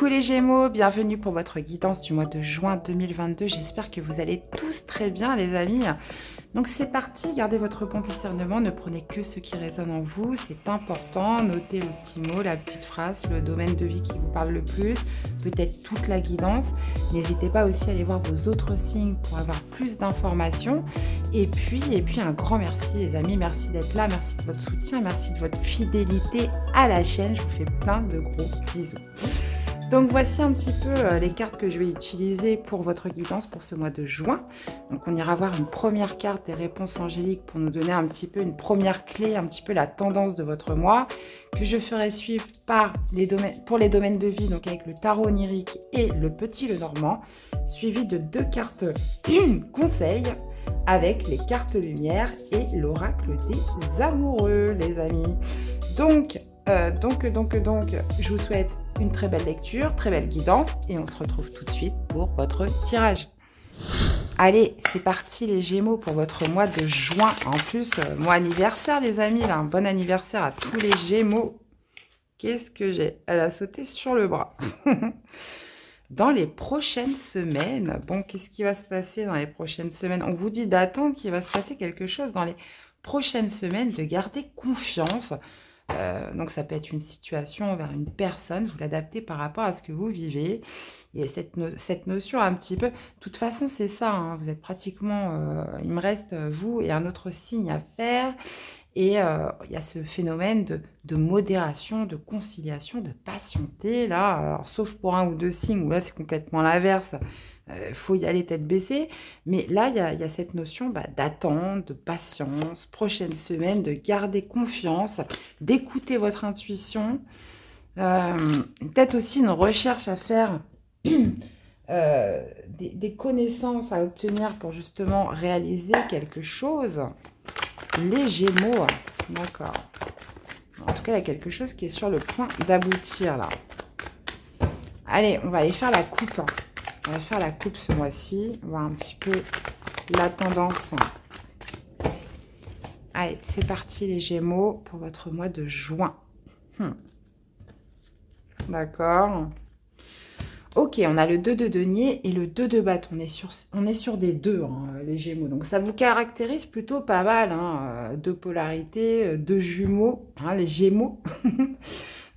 Coucou les Gémeaux, bienvenue pour votre guidance du mois de juin 2022. J'espère que vous allez tous très bien les amis. Donc c'est parti, gardez votre bon discernement, ne prenez que ce qui résonne en vous, c'est important. Notez le petit mot, la petite phrase, le domaine de vie qui vous parle le plus, peut-être toute la guidance. N'hésitez pas aussi à aller voir vos autres signes pour avoir plus d'informations. Et puis un grand merci les amis, merci d'être là, merci de votre soutien, merci de votre fidélité à la chaîne. Je vous fais plein de gros bisous. Donc voici un petit peu les cartes que je vais utiliser pour votre guidance pour ce mois de juin. Donc on ira voir une première carte des réponses angéliques pour nous donner un petit peu une première clé, un petit peu la tendance de votre mois, que je ferai suivre par pour les domaines de vie, donc avec le tarot onirique et le petit Lenormand, suivi de 2 cartes conseils avec les cartes lumière et l'oracle des amoureux, les amis. Donc, je vous souhaite une très belle lecture, très belle guidance et on se retrouve tout de suite pour votre tirage. Allez, c'est parti les Gémeaux pour votre mois de juin. En plus, mois anniversaire les amis, là, un bon anniversaire à tous les Gémeaux. Qu'est-ce que j'ai? Elle a sauté sur le bras. Dans les prochaines semaines, bon, qu'est-ce qui va se passer dans les prochaines semaines? On vous dit d'attendre qu'il va se passer quelque chose dans les prochaines semaines, de garder confiance. Donc ça peut être une situation envers une personne, vous l'adaptez par rapport à ce que vous vivez. Et cette notion un petit peu, de toute façon c'est ça, hein, vous êtes pratiquement, il me reste vous et un autre signe à faire. Et il y a ce phénomène de modération, de conciliation, de patienter là, alors, sauf pour 1 ou 2 signes où là c'est complètement l'inverse. Il faut y aller tête baissée, mais là il y a cette notion d'attente, de patience, prochaine semaine, de garder confiance, d'écouter votre intuition, peut-être aussi une recherche à faire, des connaissances à obtenir pour justement réaliser quelque chose. Les Gémeaux, d'accord. En tout cas, il y a quelque chose qui est sur le point d'aboutir là. Allez, on va aller faire la coupe. On va faire la coupe ce mois-ci, voir un petit peu la tendance. Allez, c'est parti les Gémeaux pour votre mois de juin. D'accord. Ok, on a le 2 de denier et le 2 de bâton. On est sur des 2, hein, les Gémeaux. Donc, ça vous caractérise plutôt pas mal. Hein, 2 polarités, 2 jumeaux, hein, les Gémeaux.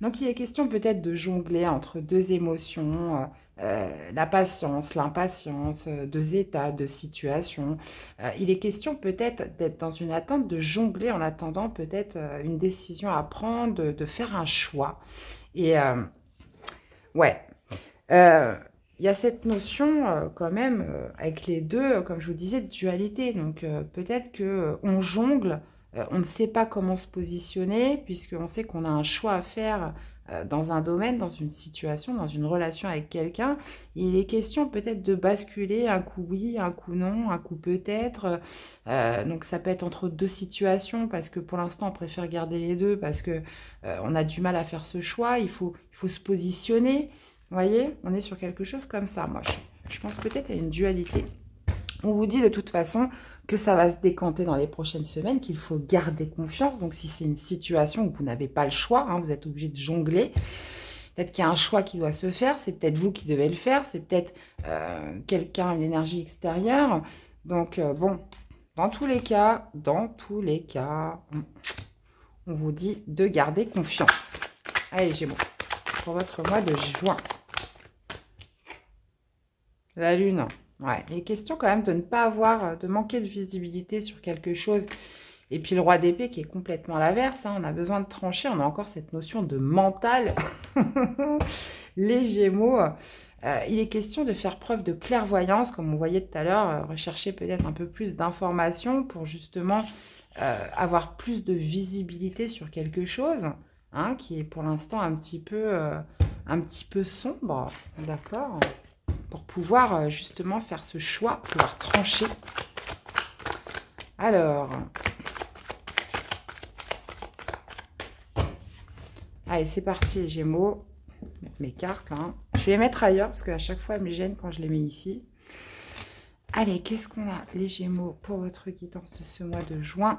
Donc, il est question peut-être de jongler entre 2 émotions, la patience, l'impatience, 2 états, 2 situations. Il est question peut-être d'être dans une attente, de jongler en attendant peut-être une décision à prendre, de faire un choix. Et ouais. Il y a cette notion quand même avec les 2, comme je vous disais, de dualité. Donc peut-être qu'on jongle, on ne sait pas comment se positionner puisqu'on sait qu'on a un choix à faire dans un domaine, dans une situation, dans une relation avec quelqu'un. Il est question peut-être de basculer, un coup oui, un coup non, un coup peut-être. Donc ça peut être entre 2 situations parce que pour l'instant on préfère garder les 2 parce que on a du mal à faire ce choix. Il faut se positionner. Vous voyez, on est sur quelque chose comme ça. Moi, je pense peut-être à une dualité. On vous dit de toute façon que ça va se décanter dans les prochaines semaines, qu'il faut garder confiance. Donc, si c'est une situation où vous n'avez pas le choix, hein, vous êtes obligé de jongler. Peut-être qu'il y a un choix qui doit se faire. C'est peut-être vous qui devez le faire. C'est peut-être quelqu'un, une énergie extérieure. Donc, bon, dans tous les cas, on vous dit de garder confiance. Allez, Gémeaux, pour votre mois de juin. La Lune, ouais, il est question quand même de ne pas avoir, de manquer de visibilité sur quelque chose. Et puis le Roi d'épée qui est complètement l'inverse, hein, on a besoin de trancher, on a encore cette notion de mental. Les Gémeaux, il est question de faire preuve de clairvoyance, comme on voyait tout à l'heure, rechercher peut-être un peu plus d'informations pour justement avoir plus de visibilité sur quelque chose, hein, qui est pour l'instant un petit peu sombre, d'accord ? Pour pouvoir justement faire ce choix, pouvoir trancher. Alors, allez, c'est parti les Gémeaux. Je vais mettre mes cartes là. Je vais les mettre ailleurs parce qu'à chaque fois, elles me gênent quand je les mets ici. Allez, qu'est-ce qu'on a les Gémeaux pour votre guidance de ce mois de juin?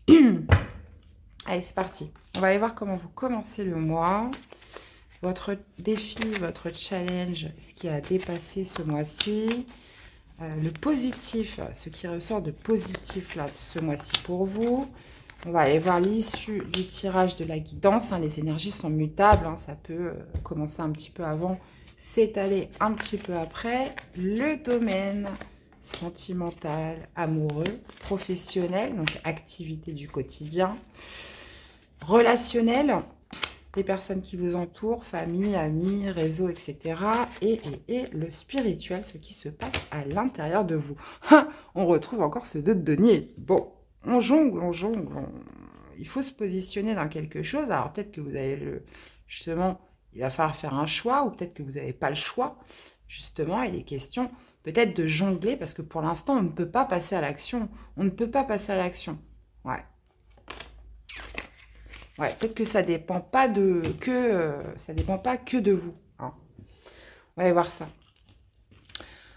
Allez, c'est parti. On va aller voir comment vous commencez le mois. votre défi, votre challenge, ce qui a dépassé ce mois-ci. Le positif, ce qui ressort de positif là, ce mois-ci pour vous. On va aller voir l'issue du tirage de la guidance. Hein. Les énergies sont mutables. Hein. Ça peut commencer un petit peu avant, s'étaler un petit peu après. Le domaine sentimental, amoureux, professionnel, donc activité du quotidien, relationnel, les personnes qui vous entourent, famille, amis, réseau, etc. Et le spirituel, ce qui se passe à l'intérieur de vous. On retrouve encore ce 2 de denier. Bon, on jongle, on jongle. Il faut se positionner dans quelque chose. Alors peut-être que vous avez justement, il va falloir faire un choix, ou peut-être que vous n'avez pas le choix. Justement, il est question peut-être de jongler, parce que pour l'instant, on ne peut pas passer à l'action. On ne peut pas passer à l'action. Ouais. Ouais, peut-être que ça dépend pas ça dépend pas que de vous. Hein. On va aller voir ça.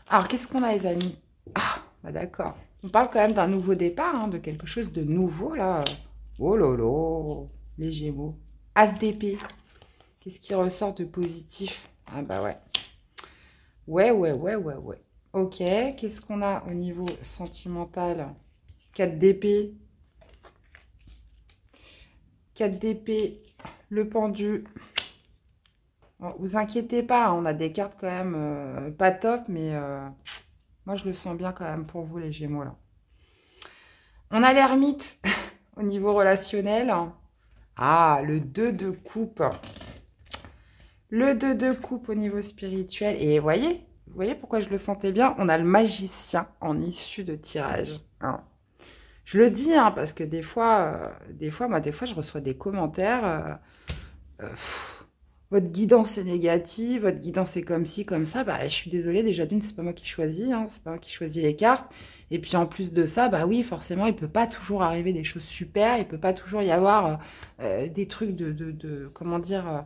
Alors, qu'est-ce qu'on a, les amis? Ah, bah d'accord. On parle quand même d'un nouveau départ, hein, de quelque chose de nouveau, là. Oh lolo, les Gémeaux. As d'épée. Qu'est-ce qui ressort de positif? Ah bah ouais. Ouais. Ok, qu'est-ce qu'on a au niveau sentimental? 4 d'épée. 4 d'épée, le pendu. Bon, vous inquiétez pas, on a des cartes quand même pas top, mais moi je le sens bien quand même pour vous, les Gémeaux, là. On a l'ermite au niveau relationnel. Ah, le 2 de coupe. Le 2 de coupe au niveau spirituel. Et vous voyez pourquoi je le sentais bien? On a le magicien en issue de tirage. Hein. Je le dis, hein, parce que des fois, je reçois des commentaires. Votre guidance est négative, votre guidance est comme ci, comme ça. Bah, je suis désolée, déjà d'une, c'est pas moi qui choisis, hein, c'est pas moi qui choisis les cartes. Et puis en plus de ça, bah oui, forcément, il peut pas toujours arriver des choses super, il peut pas toujours y avoir des trucs comment dire,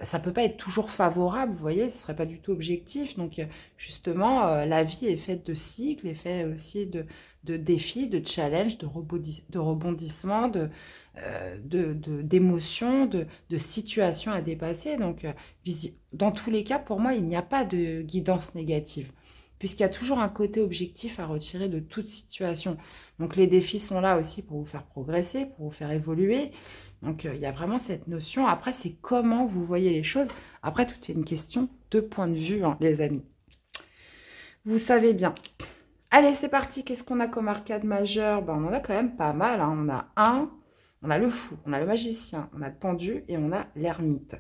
ça peut pas être toujours favorable, vous voyez, ce serait pas du tout objectif. Donc justement, la vie est faite de cycles, est faite aussi de défis, de challenges, de rebondissements, d'émotions, de situations à dépasser. Donc, dans tous les cas, pour moi, il n'y a pas de guidance négative, puisqu'il y a toujours un côté objectif à retirer de toute situation. Donc, les défis sont là aussi pour vous faire progresser, pour vous faire évoluer. Donc, il y a vraiment cette notion. Après, c'est comment vous voyez les choses. Après, tout est une question de point de vue, hein, les amis. Vous savez bien. Allez, c'est parti. Qu'est-ce qu'on a comme arcade majeure? Ben, on en a quand même pas mal. Hein. On a le fou, on a le magicien, on a le pendu et on a l'ermite.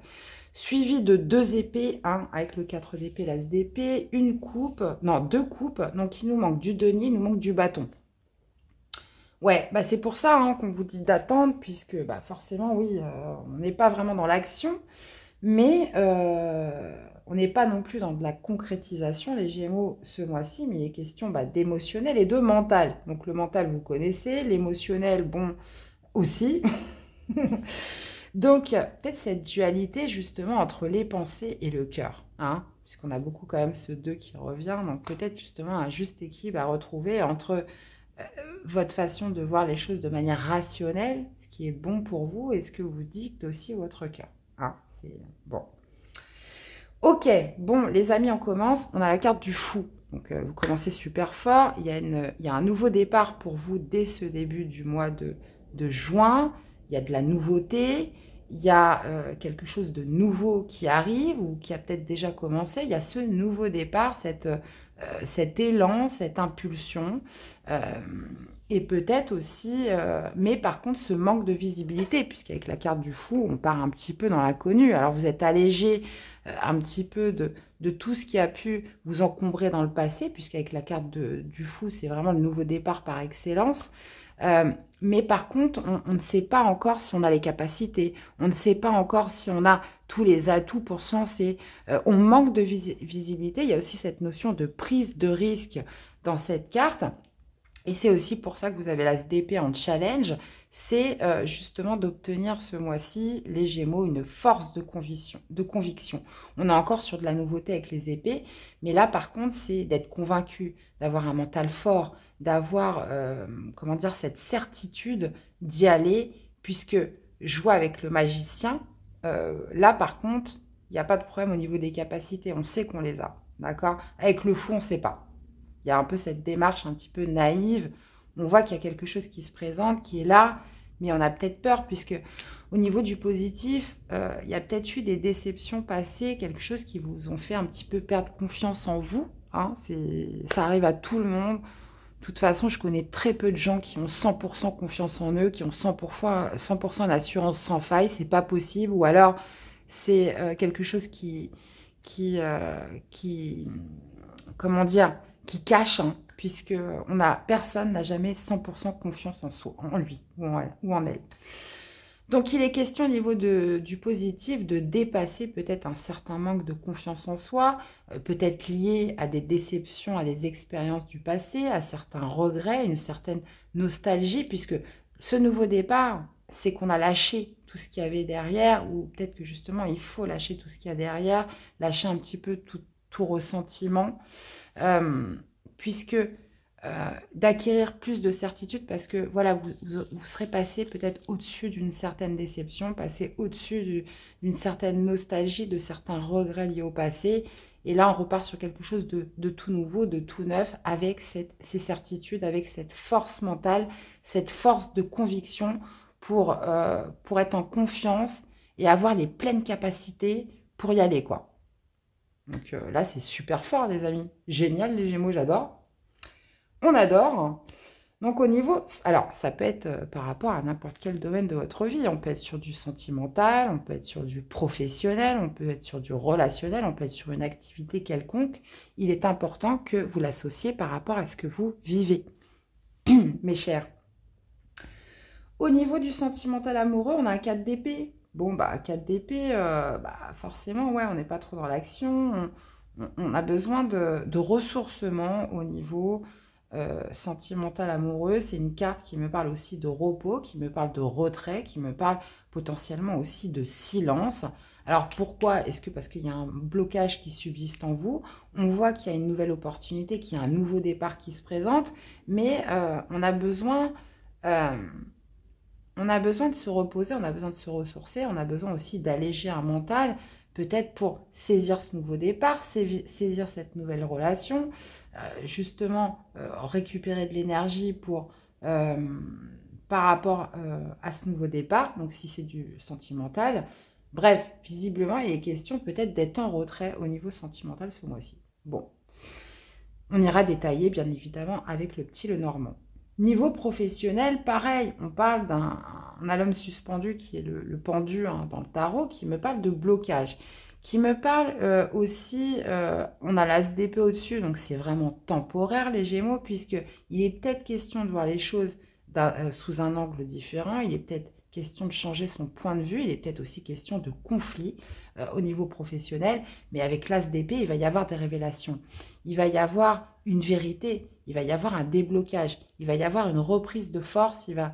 Suivi de 2 épées, hein, avec le 4 d'épée, l'as d'épée, une coupe, non, 2 coupes. Donc, il nous manque du denier, il nous manque du bâton. Ouais, bah c'est pour ça hein, qu'on vous dit d'attendre, puisque bah, forcément, oui, on n'est pas vraiment dans l'action, mais on n'est pas non plus dans de la concrétisation, les Gémeaux, ce mois-ci, mais il est question bah, d'émotionnel et de mental. Donc le mental, vous connaissez, l'émotionnel, bon, aussi. Donc, peut-être cette dualité, justement, entre les pensées et le cœur, hein, puisqu'on a beaucoup quand même ce 2 qui revient, donc peut-être justement un juste équilibre à retrouver entre votre façon de voir les choses de manière rationnelle, ce qui est bon pour vous, et ce que vous dicte aussi votre cœur. Hein, c'est bon. Ok, bon, les amis, on commence. On a la carte du fou. Donc, vous commencez super fort. Il y a un nouveau départ pour vous dès ce début du mois de juin. Il y a de la nouveauté. Il y a quelque chose de nouveau qui arrive ou qui a peut-être déjà commencé. Il y a ce nouveau départ, cet élan, cette impulsion. Et peut-être aussi, mais par contre, ce manque de visibilité, puisqu'avec la carte du fou, on part un petit peu dans l'inconnu. Alors, vous êtes allégé un petit peu de tout ce qui a pu vous encombrer dans le passé, puisqu'avec la carte du fou, c'est vraiment le nouveau départ par excellence. Mais par contre, on ne sait pas encore si on a les capacités, on ne sait pas encore si on a tous les atouts pour se lancer. On manque de visibilité. Il y a aussi cette notion de prise de risque dans cette carte. Et c'est aussi pour ça que vous avez l'as d'épée en challenge, c'est justement d'obtenir ce mois-ci, les Gémeaux, une force de conviction. On est encore sur de la nouveauté avec les épées, mais là par contre c'est d'être convaincu, d'avoir un mental fort, d'avoir, comment dire, cette certitude d'y aller, puisque je vois avec le magicien, là par contre, il n'y a pas de problème au niveau des capacités, on sait qu'on les a, d'accord? Avec le fou, on ne sait pas. Il y a un peu cette démarche un petit peu naïve. On voit qu'il y a quelque chose qui se présente, qui est là, mais on a peut-être peur, puisque au niveau du positif, il y a peut-être eu des déceptions passées, quelque chose qui vous ont fait un petit peu perdre confiance en vous. Hein, ça arrive à tout le monde. De toute façon, je connais très peu de gens qui ont 100% confiance en eux, qui ont 100% d'assurance sans faille. C'est pas possible. Ou alors, c'est quelque chose qui, comment dire, qui cache, hein, puisque personne n'a jamais 100% confiance en soi, en lui ou en elle. Donc, il est question au niveau du positif de dépasser peut-être un certain manque de confiance en soi, peut-être lié à des déceptions, à des expériences du passé, à certains regrets, une certaine nostalgie, puisque ce nouveau départ, c'est qu'on a lâché tout ce qu'il y avait derrière, ou peut-être que justement, il faut lâcher tout ce qu'il y a derrière, lâcher un petit peu tout ressentiment, puisque d'acquérir plus de certitude, parce que voilà, vous serez passé peut-être au-dessus d'une certaine déception, passé au-dessus d'une certaine nostalgie, de certains regrets liés au passé, et là on repart sur quelque chose de tout nouveau, de tout neuf, avec ces certitudes, avec cette force mentale, cette force de conviction pour être en confiance et avoir les pleines capacités pour y aller, quoi. Donc là c'est super fort les amis, génial les Gémeaux, j'adore. On adore. Donc au niveau, alors ça peut être par rapport à n'importe quel domaine de votre vie. On peut être sur du sentimental, on peut être sur du professionnel, on peut être sur du relationnel, on peut être sur une activité quelconque. Il est important que vous l'associez par rapport à ce que vous vivez, mes chers. Au niveau du sentimental amoureux, on a un 4 d'épée. Bon, bah 4 d'épée, forcément, ouais, on n'est pas trop dans l'action. On a besoin de ressourcement au niveau sentimental amoureux. C'est une carte qui me parle aussi de repos, qui me parle de retrait, qui me parle potentiellement aussi de silence. Alors pourquoi? Est-ce que parce qu'il y a un blocage qui subsiste en vous? On voit qu'il y a une nouvelle opportunité, qu'il y a un nouveau départ qui se présente, mais on a besoin de se reposer, on a besoin de se ressourcer, on a besoin aussi d'alléger un mental, peut-être pour saisir ce nouveau départ, saisir cette nouvelle relation, justement récupérer de l'énergie par rapport à ce nouveau départ, donc si c'est du sentimental. Bref, visiblement, il est question peut-être d'être en retrait au niveau sentimental ce mois-ci. Bon, on ira détailler bien évidemment avec le petit Lenormand. Niveau professionnel, pareil, on a l'homme suspendu qui est le pendu hein, dans le tarot, qui me parle de blocage, qui me parle aussi, on a l'as d'épée au-dessus, donc c'est vraiment temporaire les Gémeaux, puisqu'il est peut-être question de voir les choses sous un angle différent, il est peut-être question de changer son point de vue, il est peut-être aussi question de conflit au niveau professionnel, mais avec l'as d'épée, il va y avoir des révélations, il va y avoir une vérité, il va y avoir un déblocage, il va y avoir une reprise de force, il va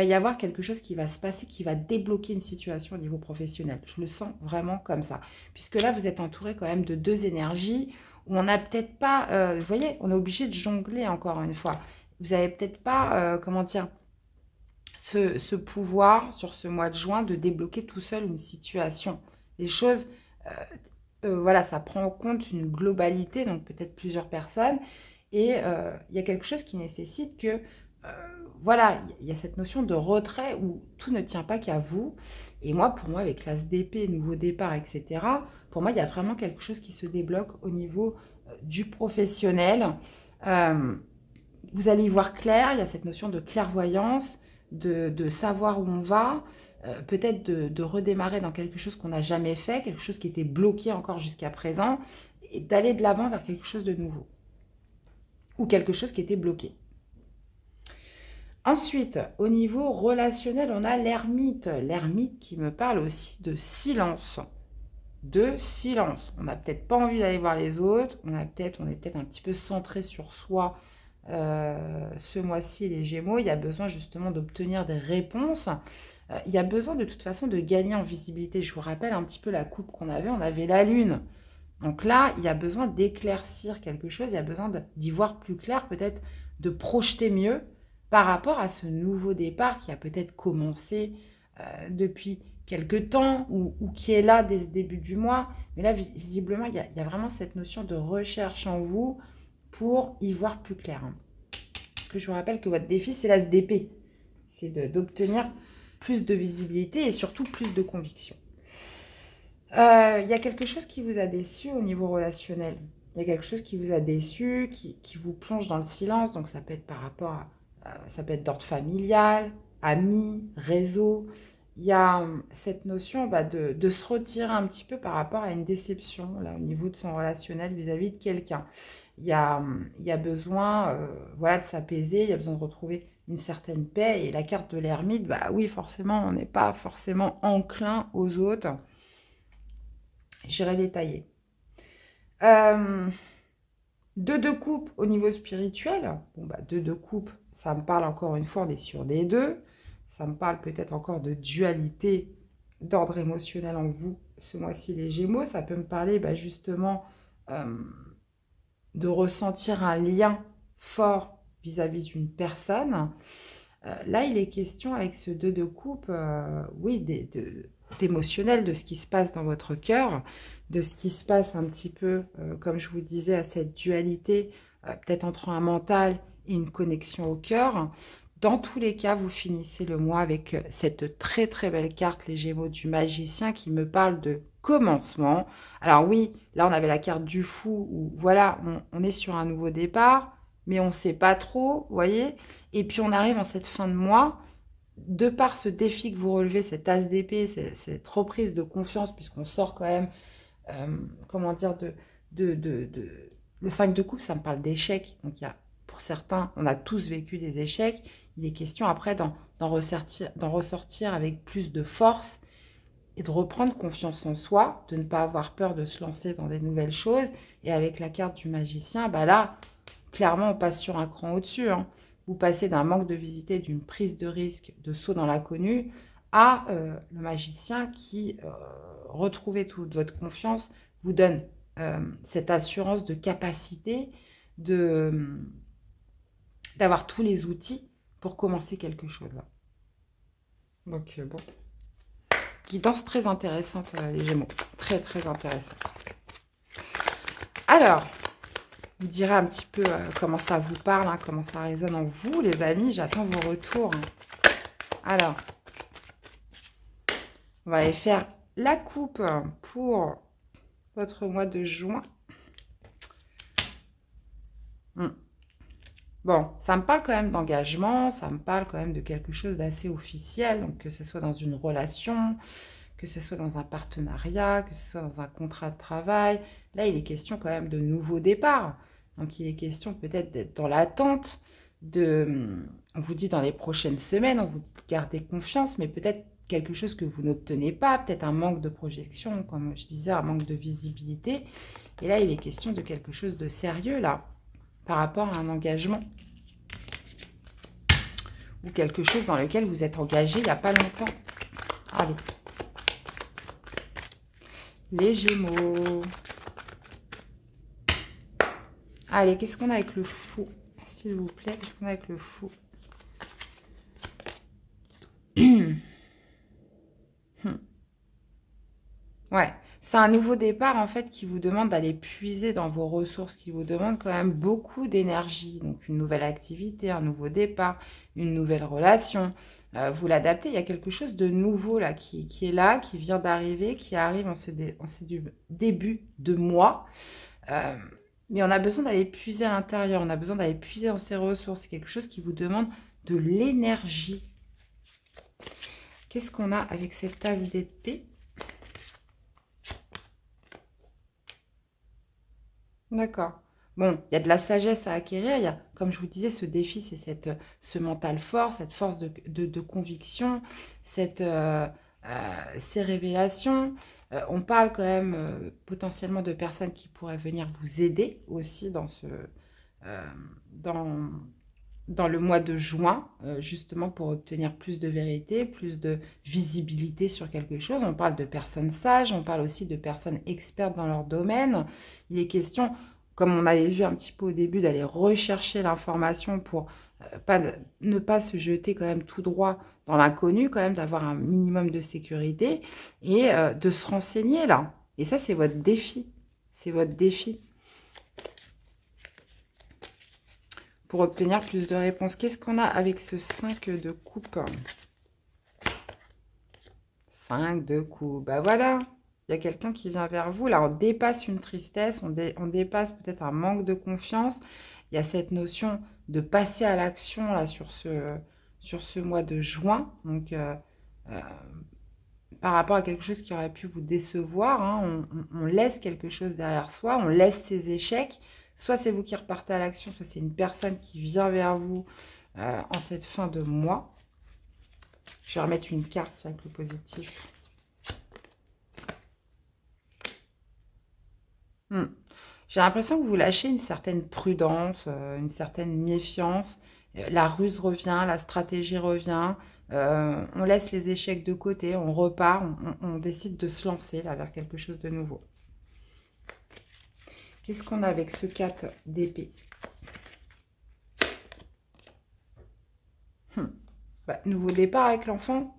y avoir quelque chose qui va se passer, qui va débloquer une situation au niveau professionnel. Je le sens vraiment comme ça, puisque là, vous êtes entouré quand même de deux énergies, où on n'a peut-être pas, vous voyez, on est obligé de jongler encore une fois. Vous n'avez peut-être pas, comment dire, ce pouvoir sur ce mois de juin de débloquer tout seul une situation. Les choses, voilà, ça prend en compte une globalité, donc peut-être plusieurs personnes, et il y a quelque chose qui nécessite que, voilà, il y a cette notion de retrait où tout ne tient pas qu'à vous. Et moi, pour moi, avec l'as d'épée, nouveau départ, etc., pour moi, il y a vraiment quelque chose qui se débloque au niveau du professionnel. Vous allez y voir clair, il y a cette notion de clairvoyance, de savoir où on va, peut-être de redémarrer dans quelque chose qu'on n'a jamais fait, quelque chose qui était bloqué encore jusqu'à présent, et d'aller de l'avant vers quelque chose de nouveau, ou quelque chose qui était bloqué. Ensuite, au niveau relationnel, on a l'ermite. L'ermite qui me parle aussi de silence. De silence. On n'a peut-être pas envie d'aller voir les autres, on est peut-être un petit peu centré sur soi. Ce mois-ci, les Gémeaux, il y a besoin justement d'obtenir des réponses. Il y a besoin de toute façon de gagner en visibilité. Je vous rappelle un petit peu la coupe qu'on avait. On avait la lune. Donc là, il y a besoin d'éclaircir quelque chose. Il y a besoin d'y voir plus clair, peut-être de projeter mieux par rapport à ce nouveau départ qui a peut-être commencé depuis quelque temps ou qui est là dès ce début du mois. Mais là, visiblement, il y a vraiment cette notion de recherche en vous pour y voir plus clair. Parce que je vous rappelle que votre défi, c'est l'as d'épée. C'est d'obtenir plus de visibilité et surtout plus de conviction. Il y a quelque chose qui vous a déçu au niveau relationnel. Il y a quelque chose qui vous a déçu, qui vous plonge dans le silence. Donc, ça peut être par rapport à... ça peut être d'ordre familial, amis, réseau. Il y a cette notion de se retirer un petit peu par rapport à une déception, là, au niveau de son relationnel vis-à-vis de quelqu'un. Il y a besoin voilà, de s'apaiser, il y a besoin de retrouver une certaine paix. Et la carte de l'ermite, bah oui, forcément, on n'est pas forcément enclin aux autres. J'irai détailler. 2 de coupe au niveau spirituel. Bon, bah, 2 de coupe, ça me parle encore une fois, on est sur des 2. Ça me parle peut-être encore de dualité d'ordre émotionnel en vous ce mois-ci, les Gémeaux. Ça peut me parler justement de ressentir un lien fort vis-à-vis d'une personne. Là, il est question avec ce 2 de coupe, oui, d'émotionnel, de ce qui se passe dans votre cœur, de ce qui se passe un petit peu, comme je vous disais, à cette dualité, peut-être entre un mental et une connexion au cœur. Dans tous les cas, vous finissez le mois avec cette très très belle carte, les Gémeaux du magicien, qui me parle de commencement. Alors oui, là on avait la carte du fou, où voilà, on est sur un nouveau départ, mais on ne sait pas trop, vous voyez. Et puis on arrive en cette fin de mois, de par ce défi que vous relevez, cet as d'épée, cette reprise de confiance, puisqu'on sort quand même, comment dire, le 5 de coupe, ça me parle d'échec. Donc il y a, pour certains, on a tous vécu des échecs. Il est question après d'en ressortir avec plus de force et de reprendre confiance en soi, de ne pas avoir peur de se lancer dans des nouvelles choses. Et avec la carte du magicien, bah là, clairement, on passe sur un cran au-dessus. Hein. Vous passez d'un manque de visiter, d'une prise de risque, de saut dans l'inconnu, à le magicien qui, retrouvez toute votre confiance, vous donne cette assurance de capacité d'avoir tous les outils pour commencer quelque chose. Donc, bon. Guidance très intéressante, les Gémeaux. Très, très intéressante. Alors, vous direz un petit peu comment ça vous parle, hein, comment ça résonne en vous, les amis. J'attends vos retours. Alors, on va aller faire la coupe pour votre mois de juin. Bon, ça me parle quand même d'engagement, ça me parle quand même de quelque chose d'assez officiel, donc que ce soit dans une relation, que ce soit dans un partenariat, que ce soit dans un contrat de travail. Là, il est question quand même de nouveaux départs. Donc, il est question peut-être d'être dans l'attente on vous dit dans les prochaines semaines, on vous dit de garder confiance, mais peut-être quelque chose que vous n'obtenez pas, peut-être un manque de projection, comme je disais, un manque de visibilité. Et là, il est question de quelque chose de sérieux, là, par rapport à un engagement ou quelque chose dans lequel vous êtes engagé il n'y a pas longtemps. Allez. Les Gémeaux. Allez, qu'est-ce qu'on a avec le fou? S'il vous plaît, qu'est-ce qu'on a avec le fou? Ouais, c'est un nouveau départ en fait qui vous demande d'aller puiser dans vos ressources, qui vous demande quand même beaucoup d'énergie. Donc une nouvelle activité, un nouveau départ, une nouvelle relation. Vous l'adaptez, il y a quelque chose de nouveau là qui est là, qui vient d'arriver, qui arrive en ce début de mois. Mais on a besoin d'aller puiser à l'intérieur, on a besoin d'aller puiser dans ses ressources. C'est quelque chose qui vous demande de l'énergie. Qu'est-ce qu'on a avec cette as d'épée? D'accord. Bon, il y a de la sagesse à acquérir. Il y a, comme je vous disais, ce défi, c'est ce mental fort, cette force de conviction, ces révélations. On parle quand même potentiellement de personnes qui pourraient venir vous aider aussi dans le mois de juin, justement pour obtenir plus de vérité, plus de visibilité sur quelque chose. On parle de personnes sages, on parle aussi de personnes expertes dans leur domaine. Il est question, comme on avait vu un petit peu au début, d'aller rechercher l'information pour ne pas se jeter quand même tout droit dans l'inconnu, quand même d'avoir un minimum de sécurité et de se renseigner là. Et ça, c'est votre défi. C'est votre défi. Pour obtenir plus de réponses. Qu'est-ce qu'on a avec ce 5 de coupe? 5 de coupe. Bah voilà. Il y a quelqu'un qui vient vers vous. Là, on dépasse une tristesse. On dépasse peut-être un manque de confiance. Il y a cette notion de passer à l'action là sur ce mois de juin. Donc, par rapport à quelque chose qui aurait pu vous décevoir, hein, on laisse quelque chose derrière soi. On laisse ses échecs. Soit c'est vous qui repartez à l'action, soit c'est une personne qui vient vers vous en cette fin de mois. Je vais remettre une carte avec le positif. J'ai l'impression que vous lâchez une certaine prudence, une certaine méfiance. La ruse revient, la stratégie revient. On laisse les échecs de côté, on repart, on décide de se lancer là vers quelque chose de nouveau. Qu'est-ce qu'on a avec ce 4 d'épée? Nouveau départ avec l'enfant.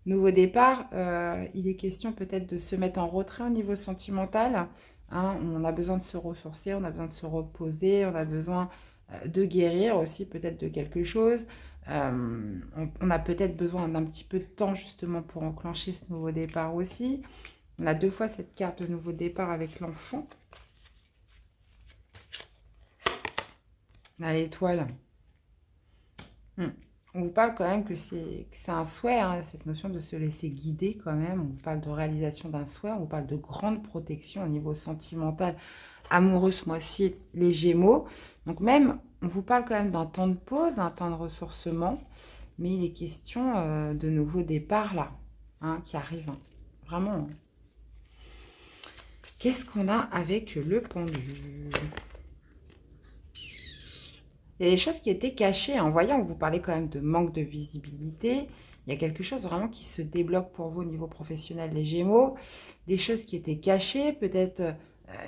Nouveau départ, il est question peut-être de se mettre en retrait au niveau sentimental. Hein, on a besoin de se ressourcer, on a besoin de se reposer, on a besoin de guérir aussi peut-être de quelque chose. On a peut-être besoin d'un petit peu de temps justement pour enclencher ce nouveau départ aussi. On a 2 fois cette carte de nouveau départ avec l'enfant. À l'étoile. On vous parle quand même que c'est un souhait, hein, cette notion de se laisser guider quand même. On vous parle de réalisation d'un souhait, on vous parle de grande protection au niveau sentimental, amoureux ce mois-ci, les Gémeaux. Donc même, on vous parle quand même d'un temps de pause, d'un temps de ressourcement. Mais il est question de nouveaux départs là, hein, qui arrivent. Hein. Vraiment. Hein. Qu'est-ce qu'on a avec le pendule ? Il y a des choses qui étaient cachées. En voyant, on vous parlait quand même de manque de visibilité. Il y a quelque chose vraiment qui se débloque pour vous au niveau professionnel, les Gémeaux. Des choses qui étaient cachées, peut-être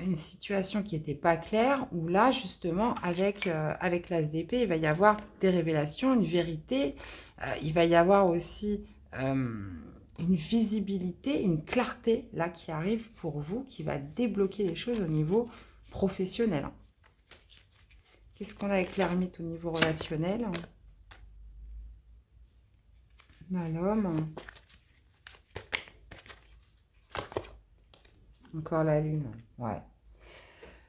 une situation qui n'était pas claire, où là, justement, avec l'As d'épée, il va y avoir des révélations, une vérité. Il va y avoir aussi une visibilité, une clarté, là, qui arrive pour vous, qui va débloquer les choses au niveau professionnel. Qu'est-ce qu'on a avec l'ermite au niveau relationnel? L'homme. Encore la lune. Ouais.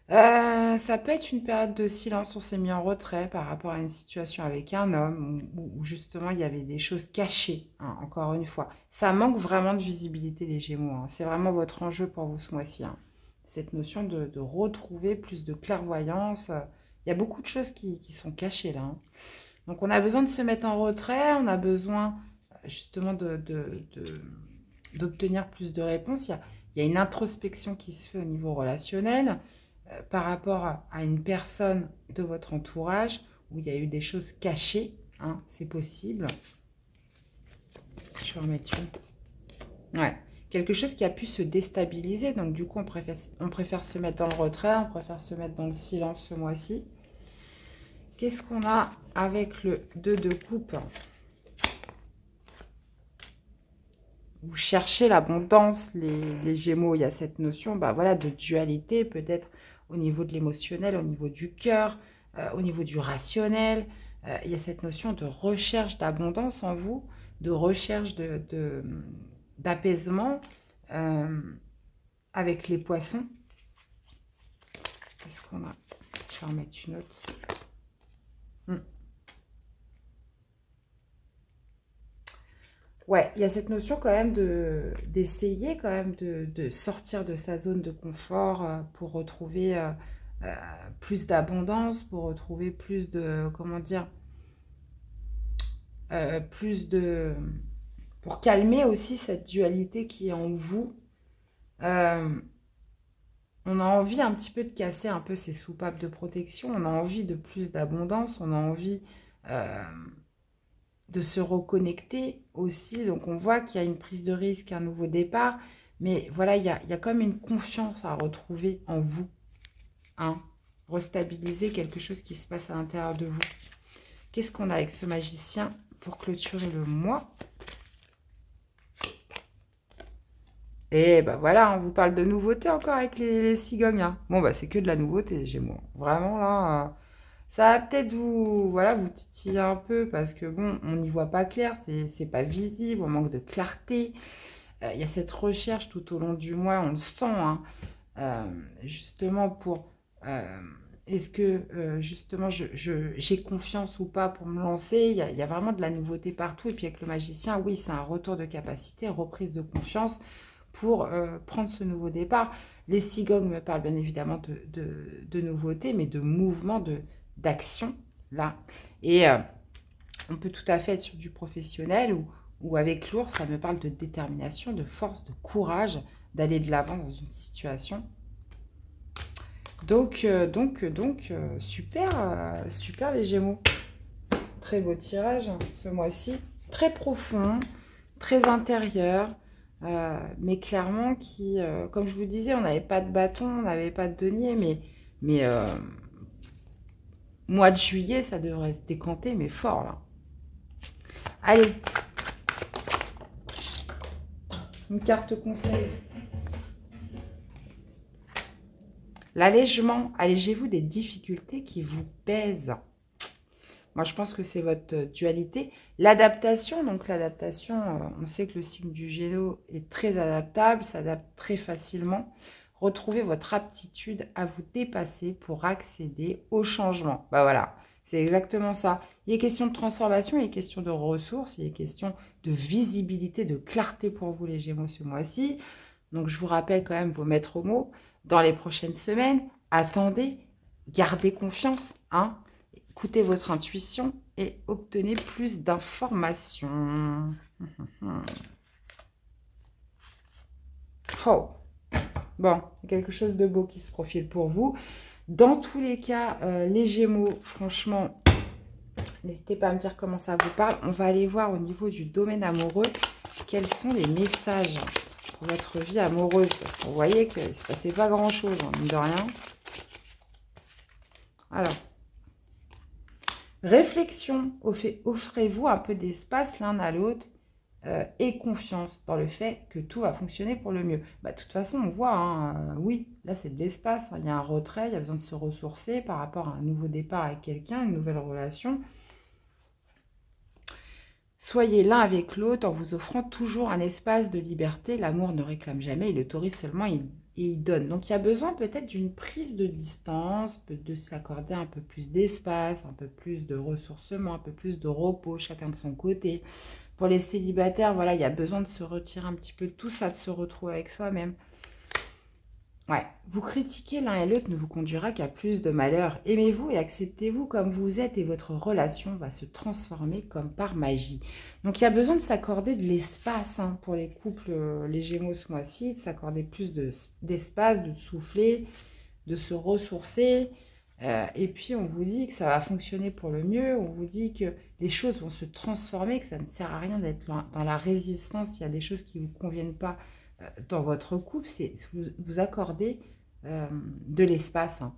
Ça peut être une période de silence. On s'est mis en retrait par rapport à une situation avec un homme où justement il y avait des choses cachées. Hein, encore une fois. Ça manque vraiment de visibilité, les Gémeaux. Hein. C'est vraiment votre enjeu pour vous ce mois-ci. Hein. Cette notion de retrouver plus de clairvoyance. Il y a beaucoup de choses qui sont cachées là. Hein. Donc, on a besoin de se mettre en retrait. On a besoin justement d'obtenir plus de réponses. Il y a une introspection qui se fait au niveau relationnel par rapport à une personne de votre entourage où il y a eu des choses cachées. Hein, c'est possible. Je vais en remettre une. Ouais. Quelque chose qui a pu se déstabiliser. Donc, du coup, on préfère se mettre dans le retrait. On préfère se mettre dans le silence ce mois-ci. Qu'est-ce qu'on a avec le 2 de coupe? Vous cherchez l'abondance, les Gémeaux. Il y a cette notion voilà, de dualité, peut-être au niveau de l'émotionnel, au niveau du cœur, au niveau du rationnel. Il y a cette notion de recherche d'abondance en vous, de recherche d'apaisement avec les poissons. Qu'est-ce qu'on a? Je vais en mettre une autre. Ouais, il y a cette notion quand même d'essayer quand même de sortir de sa zone de confort pour retrouver plus d'abondance, pour retrouver plus de, comment dire, pour calmer aussi cette dualité qui est en vous. On a envie un petit peu de casser un peu ces soupapes de protection, on a envie de plus d'abondance, on a envie de se reconnecter aussi. Donc, on voit qu'il y a une prise de risque, un nouveau départ. Mais voilà, il y a comme une confiance à retrouver en vous. Hein, restabiliser quelque chose qui se passe à l'intérieur de vous. Qu'est-ce qu'on a avec ce magicien pour clôturer le mois? Et ben voilà, on vous parle de nouveautés encore avec les cigognes. Hein. Bon, bah c'est que de la nouveauté, les Gémeaux. Vraiment, là, ça va peut-être vous, voilà, vous titiller un peu parce que, bon, on n'y voit pas clair, c'est pas visible, on manque de clarté. Il y a cette recherche tout au long du mois, on le sent, hein, justement pour... est-ce que, justement, j'ai confiance ou pas pour me lancer? Il y a vraiment de la nouveauté partout. Et puis avec le magicien, oui, c'est un retour de capacité, reprise de confiance pour prendre ce nouveau départ. Les cigognes me parlent bien évidemment de nouveautés, mais de mouvement, d'action, là. Et on peut tout à fait être sur du professionnel ou avec l'ours, ça me parle de détermination, de force, de courage, d'aller de l'avant dans une situation. Donc, super, super les Gémeaux. Très beau tirage ce mois-ci. Très profond, très intérieur. Mais clairement, comme je vous disais, on n'avait pas de bâton, on n'avait pas de denier. Mais mois de juillet, ça devrait se décanter, mais fort là. Allez. Une carte conseil. L'allègement, allégez-vous des difficultés qui vous pèsent. Moi, je pense que c'est votre dualité. L'adaptation, donc l'adaptation, on sait que le signe du Gémeaux est très adaptable, s'adapte très facilement. Retrouvez votre aptitude à vous dépasser pour accéder au changement. Bah voilà, c'est exactement ça. Il est question de transformation, il est question de ressources, il est question de visibilité, de clarté pour vous les Gémeaux ce mois-ci. Donc, je vous rappelle quand même vos maîtres mots. Dans les prochaines semaines, attendez, gardez confiance, hein. Écoutez votre intuition et obtenez plus d'informations. Oh, bon, quelque chose de beau qui se profile pour vous. Dans tous les cas, les Gémeaux, franchement, n'hésitez pas à me dire comment ça vous parle. On va aller voir au niveau du domaine amoureux quels sont les messages pour votre vie amoureuse. Parce que vous voyez qu'il ne se passait pas grand-chose, hein, mine de rien. Alors, réflexion, offrez-vous un peu d'espace l'un à l'autre et confiance dans le fait que tout va fonctionner pour le mieux. Bah, de toute façon, on voit, hein, oui, là c'est de l'espace, hein, il y a un retrait, il y a besoin de se ressourcer par rapport à un nouveau départ avec quelqu'un, une nouvelle relation. Soyez l'un avec l'autre en vous offrant toujours un espace de liberté. L'amour ne réclame jamais, il autorise seulement et il donne. Donc, il y a besoin peut-être d'une prise de distance, de s'accorder un peu plus d'espace, un peu plus de ressourcement, un peu plus de repos, chacun de son côté. Pour les célibataires, voilà, il y a besoin de se retirer un petit peu de tout ça, de se retrouver avec soi-même. Ouais, vous critiquer l'un et l'autre ne vous conduira qu'à plus de malheur. Aimez-vous et acceptez-vous comme vous êtes et votre relation va se transformer comme par magie. Donc, il y a besoin de s'accorder de l'espace hein, pour les couples, les Gémeaux ce mois-ci, de s'accorder plus d'espace, de souffler, de se ressourcer. Et puis, on vous dit que ça va fonctionner pour le mieux. On vous dit que les choses vont se transformer, que ça ne sert à rien d'être dans la résistance. Il y a des choses qui ne vous conviennent pas dans votre couple, c'est vous accordez de l'espace. Hein.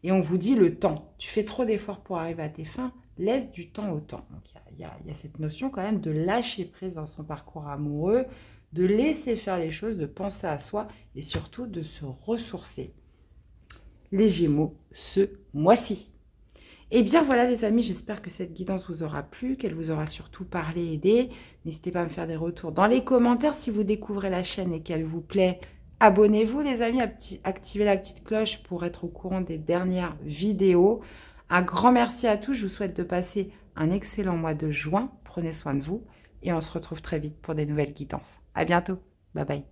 Et on vous dit le temps. Tu fais trop d'efforts pour arriver à tes fins, laisse du temps au temps. Donc, il y a cette notion quand même de lâcher prise dans son parcours amoureux, de laisser faire les choses, de penser à soi et surtout de se ressourcer. Les Gémeaux, ce mois-ci. Et bien voilà les amis, j'espère que cette guidance vous aura plu, qu'elle vous aura surtout parlé, aidé. N'hésitez pas à me faire des retours dans les commentaires si vous découvrez la chaîne et qu'elle vous plaît. Abonnez-vous les amis, activez la petite cloche pour être au courant des dernières vidéos. Un grand merci à tous, je vous souhaite de passer un excellent mois de juin. Prenez soin de vous et on se retrouve très vite pour des nouvelles guidances. À bientôt, bye bye.